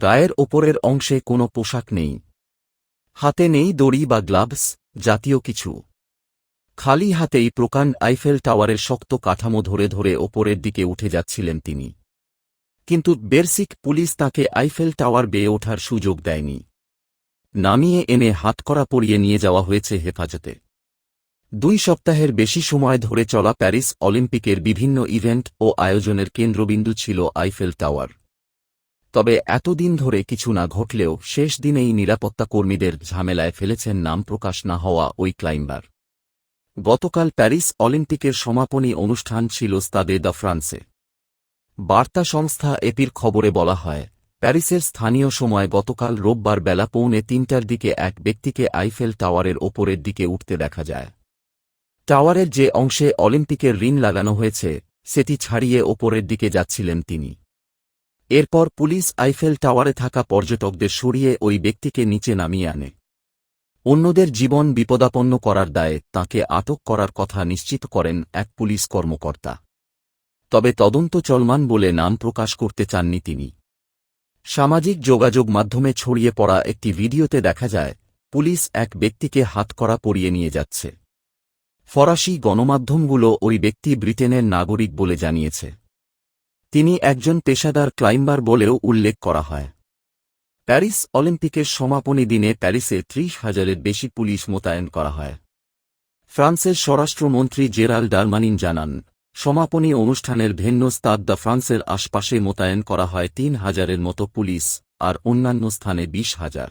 গায়ের ওপরের অংশে কোনো পোশাক নেই, হাতে নেই দড়ি বা গ্লাভস জাতীয় কিছু। খালি হাতেই প্রকাণ্ড আইফেল টাওয়ারের শক্ত কাঠামো ধরে ধরে ওপরের দিকে উঠে যাচ্ছিলেন তিনি। কিন্তু বেরসিক পুলিশ তাকে আইফেল টাওয়ার বেয়ে ওঠার সুযোগ দেয়নি। নামিয়ে এনে হাতকড়া পরিয়ে নিয়ে যাওয়া হয়েছে হেফাজতে। 2 সপ্তাহের বেশি সময় ধরে চলা প্যারিস অলিম্পিকের বিভিন্ন ইভেন্ট ও আয়োজনের কেন্দ্রবিন্দু ছিল আইফেল টাওয়ার। তবে এতদিন ধরে কিছু না ঘটলেও শেষ দিনেই নিরাপত্তা কর্মীদের ঝামেলায় ফেলেছেন নাম প্রকাশ না হওয়া ওই ক্লাইম্বার। গতকাল প্যারিস অলিম্পিকের সমাপনী অনুষ্ঠান ছিল স্তাদে দ্য ফ্রান্সে। বার্তা সংস্থা এপির খবরে বলা হয়, প্যারিসের স্থানীয় সময় গতকাল রোববার বেলা 2:45টার দিকে এক ব্যক্তিকে আইফেল টাওয়ারের ওপরের দিকে উঠতে দেখা যায়। টাওয়ারের যে অংশে অলিম্পিকের রিং লাগানো হয়েছে সেটি ছাড়িয়ে ওপরের দিকে যাচ্ছিলেন তিনি। এরপর পুলিশ আইফেল টাওয়ারে থাকা পর্যটকদের সরিয়ে ওই ব্যক্তিকে নিচে নামিয়ে আনে। অন্যদের জীবন বিপদাপন্ন করার দায়ে তাঁকে আটক করার কথা নিশ্চিত করেন এক পুলিশ কর্মকর্তা। তবে তদন্ত চলমান বলে নাম প্রকাশ করতে চাননি তিনি। সামাজিক যোগাযোগ মাধ্যমে ছড়িয়ে পড়া একটি ভিডিওতে দেখা যায় পুলিশ এক ব্যক্তিকে হাতকড়া পরিয়ে নিয়ে যাচ্ছে। ফরাসি গণমাধ্যমগুলো ওই ব্যক্তি ব্রিটেনের নাগরিক বলে জানিয়েছে। তিনি একজন পেশাদার ক্লাইম্বার বলেও উল্লেখ করা হয়। প্যারিস অলিম্পিকের সমাপনী দিনে প্যারিসে 30,000-এর বেশি পুলিশ মোতায়েন করা হয়। ফ্রান্সের স্বরাষ্ট্রমন্ত্রী জেরাল্ড ডারমানিন জানান, সমাপনী অনুষ্ঠানের ভেন্যু স্তাদ দ্য ফ্রান্সের আশপাশে মোতায়েন করা হয় 3,000-এর মতো পুলিশ আর অন্যান্য স্থানে 20,000।